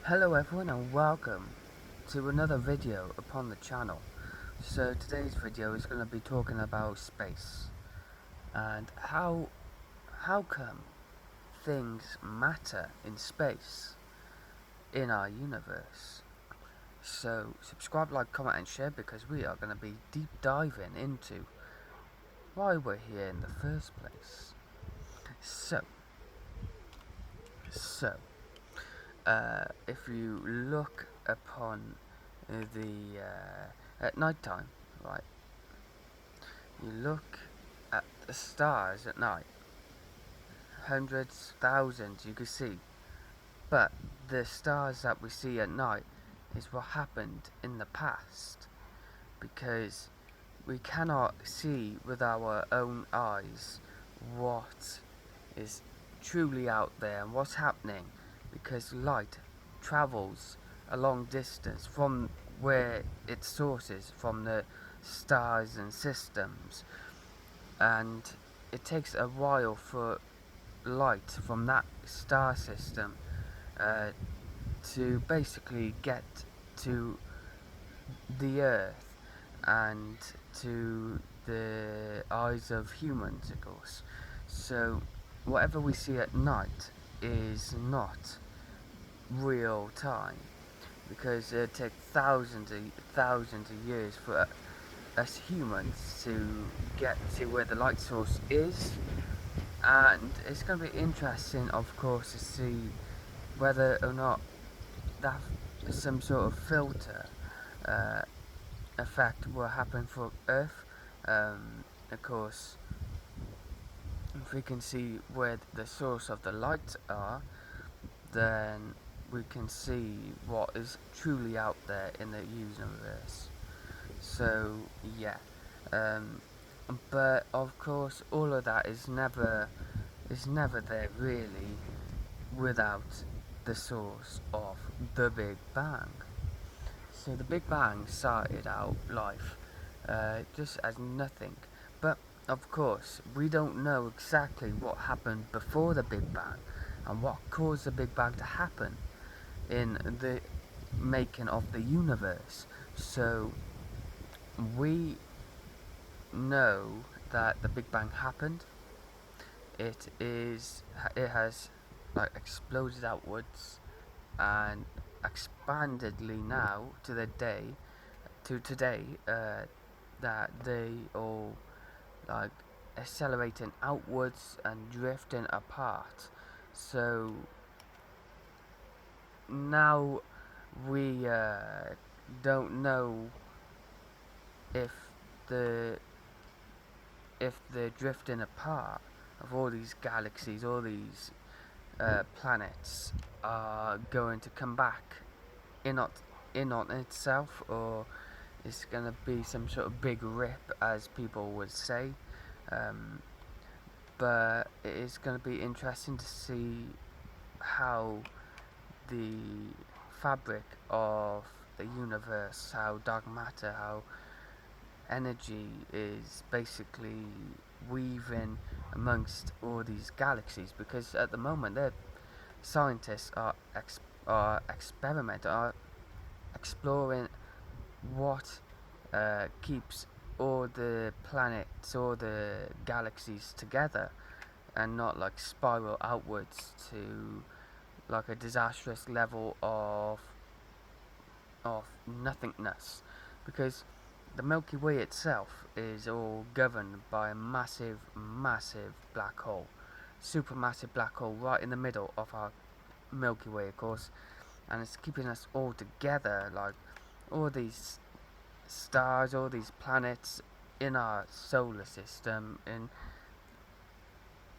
Hello everyone and welcome to another video upon the channel. So today's video is going to be talking about space and how come things matter in space in our universe. So subscribe, like, comment and share because we are going to be deep diving into why we're here in the first place. So, so if you look upon the at night time, right? You look at the stars at night, hundreds, thousands you can see, but the stars that we see at night is what happened in the past because we cannot see with our own eyes what is truly out there and what's happening because light travels a long distance from where its sources from the stars and systems, and it takes a while for light from that star system uh, to basically get to the Earth and to the eyes of humans, of course. So, whatever we see at night is not real time because it takes thousands of years for us humans to get to where the light source is, and it's going to be interesting, of course, to see whether or not that some sort of filter uh, effect will happen for Earth. Of course, if we can see where the source of the light are, then we can see what is truly out there in the universe. So yeah, um, but of course, all of that is never there really without the source of the Big Bang. So the Big Bang started out life just as nothing, but of course we don't know exactly what happened before the Big Bang and what caused the Big Bang to happen in the making of the universe. So we know that the Big Bang happened. It has like exploded outwards and expandedly now to today, that they all like accelerating outwards and drifting apart. So now we don't know if the drifting apart of all these galaxies, all these planets are going to come back in on, itself, or it's going to be some sort of big rip, as people would say. Um, but it is going to be interesting to see how the fabric of the universe, how dark matter, how energy is basically weaving amongst all these galaxies. Because at the moment, scientists are exploring what keeps all the planets, all the galaxies together, and not like spiral outwards to like a disastrous level of nothingness, because the Milky Way itself is all governed by a massive black hole, supermassive black hole right in the middle of our Milky Way, of course, and it's keeping us all together, like all these stars, all these planets in our solar system, in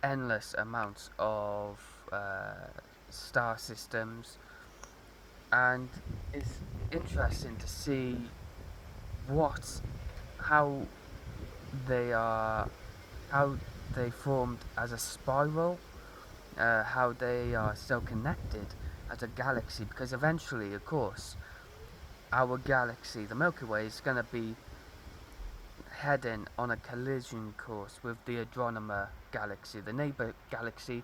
endless amounts of star systems, and it's interesting to see what how they are how they formed as a spiral, how they are still connected as a galaxy, because eventually, of course, our galaxy, the Milky Way, is going to be heading on a collision course with the Andromeda galaxy, the neighbor galaxy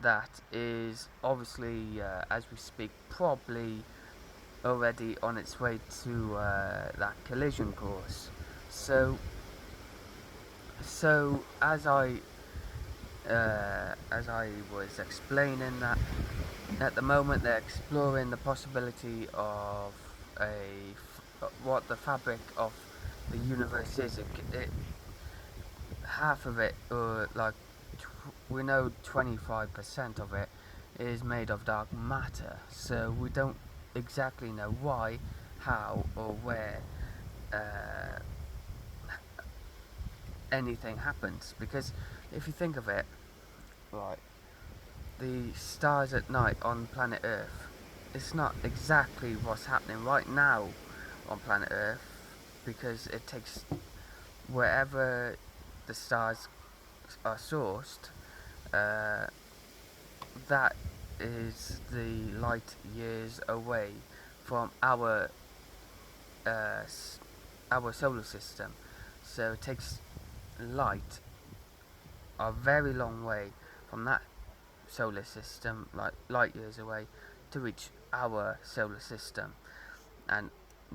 that is obviously, as we speak, probably already on its way to that collision course. So, as I was explaining that at the moment they're exploring the possibility of what the fabric of the universe is. Half of it, or like we know 25% of it, is made of dark matter. So we don't exactly know why, how, or where uh, anything happens. Because if you think of it, right, the stars at night on planet Earth, it's not exactly what's happening right now on planet Earth, because it takes wherever the stars are sourced, uh, that is the light years away from uh, our solar system. So it takes light a very long way from that solar system, like light years away, to reach our solar system and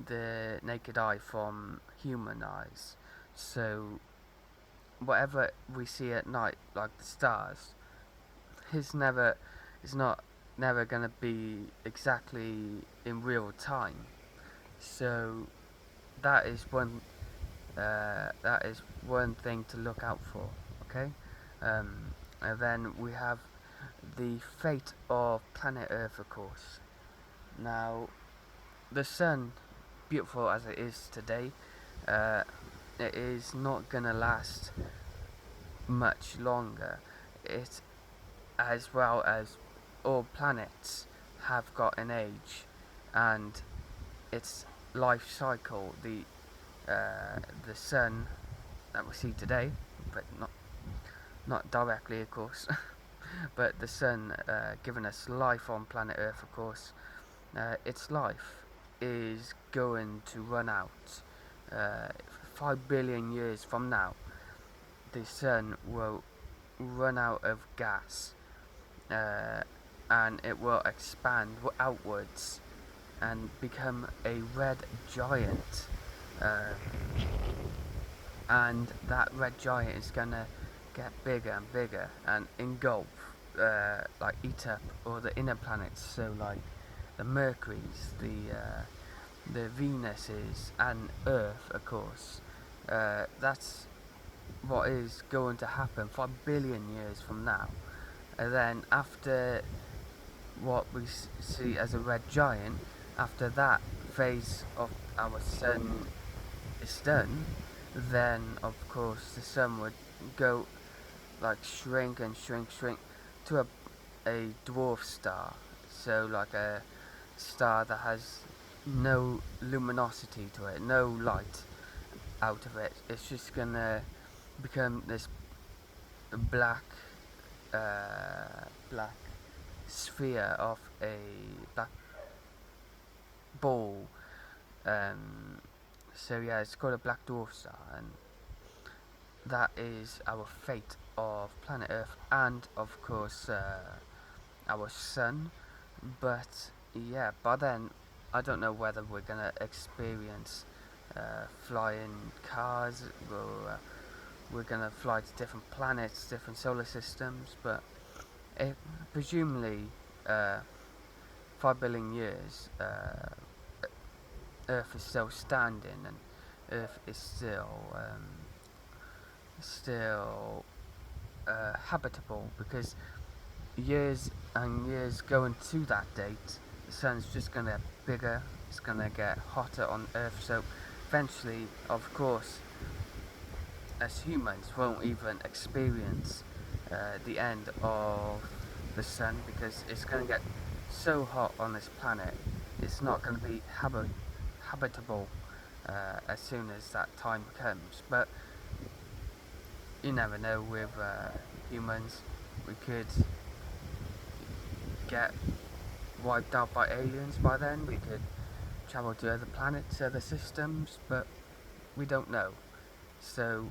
the naked eye from human eyes. So whatever we see at night, like the stars, is never is not never gonna be exactly in real time. So that is one thing to look out for. Okay, and then we have the fate of planet Earth, of course. Now, the sun, beautiful as it is today, uh, it is not gonna last much longer. It, as well as all planets, have got an age, and its life cycle. The sun that we see today, but not directly, of course, but the sun giving us life on planet Earth, of course. Its life is going to run out. Uh, 5 billion years from now, the sun will run out of gas, uh, and it will expand outwards and become a red giant. Uh, and that red giant is gonna get bigger and bigger and engulf, like eat up all the inner planets. So like the Mercury's, the Venuses, and Earth, of course. That's what is going to happen 5 billion years from now. And then after what we see as a red giant, after that phase of our sun is done, then of course the sun would go like shrink and shrink to a dwarf star. So like a star that has no luminosity to it, no light out of it. It's just gonna become this black, black sphere of a black ball. So yeah, it's called a black dwarf star, and that is our fate of planet Earth, and of course our sun. But yeah, by then I don't know whether we're gonna experience flying cars, or we're gonna fly to different planets, different solar systems. But if, presumably, uh, 5 billion years, Earth is still standing, and Earth is still habitable, because years and years going to that date, the sun's just gonna get bigger. It's gonna get hotter on Earth. So eventually, of course, as humans, won't even experience the end of the sun, because it's gonna get so hot on this planet. It's not gonna be habitable as soon as that time comes. But you never know with humans. We could get wiped out by aliens by then. We could travel to other planets, other systems, but we don't know. So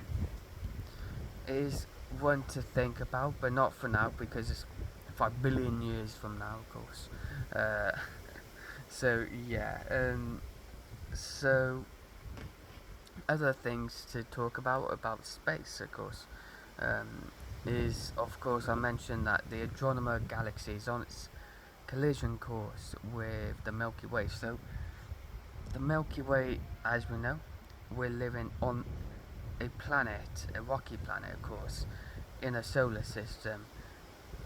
it is one to think about, but not for now, because it's 5 billion years from now, of course. So yeah, so other things to talk about space, of course, is of course I mentioned that the Andromeda Galaxy is on its collision course with the Milky Way. So the Milky Way, as we know, we're living on a planet, a rocky planet, of course, in a solar system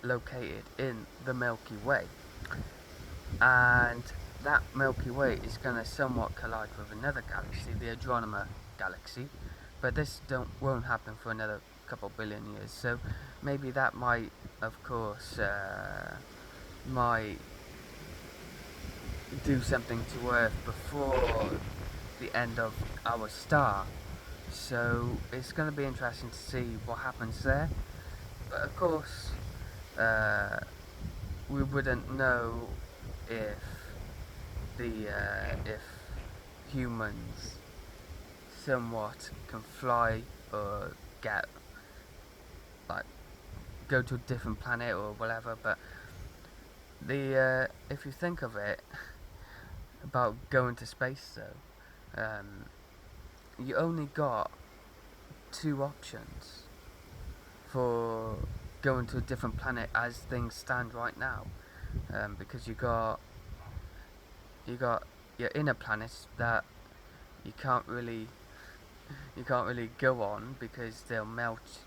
located in the Milky Way, and that Milky Way is going to somewhat collide with another galaxy, the Andromeda Galaxy, but this won't happen for another couple billion years. So maybe that might, of course, might do something to Earth before the end of our star. So it's going to be interesting to see what happens there. But of course, we wouldn't know if if humans somewhat can fly or get like go to a different planet or whatever. But the if you think of it about going to space though, you only got two options for going to a different planet as things stand right now, because you got your inner planets that you can't really go on because they'll melt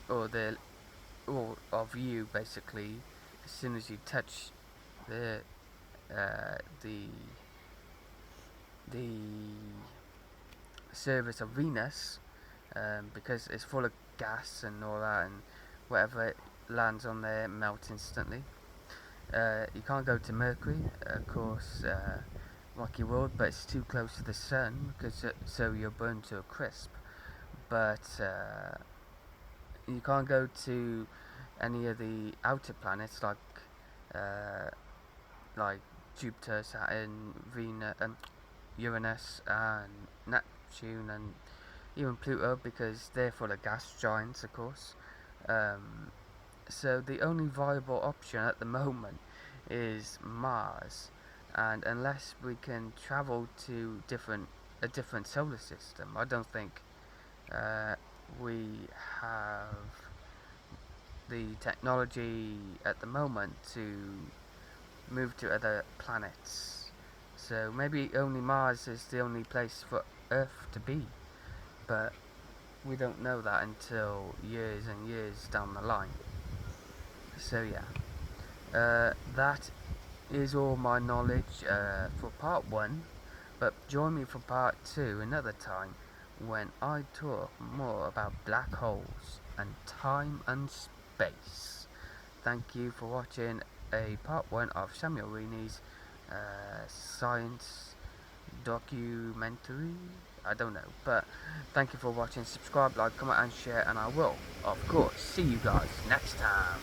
or they'll all of you basically as soon as you touch the uh, the the surface of Venus, because it's full of gas and all that, and whatever it lands on there melts instantly. You can't go to Mercury, of course, rocky world, but it's too close to the sun because so you're burned to a crisp. But you can't go to any of the outer planets uh, like Jupiter, Saturn, Venus, Uranus, and Neptune, and even Pluto because they're full of gas giants, of course. Um, so the only viable option at the moment is Mars, and unless we can travel to a different solar system, I don't think we have the technology at the moment to move to other planets. So maybe only Mars is the only place for Earth to be, but we don't know that until years and years down the line. So yeah, that is all my knowledge for part 1, but join me for part 2 another time when I talk more about black holes and time and space. Thank you for watching a part 1 of Samuel Reeney's science documentary. I don't know, but thank you for watching. Subscribe, like, comment and share, and I will, of course, see you guys next time.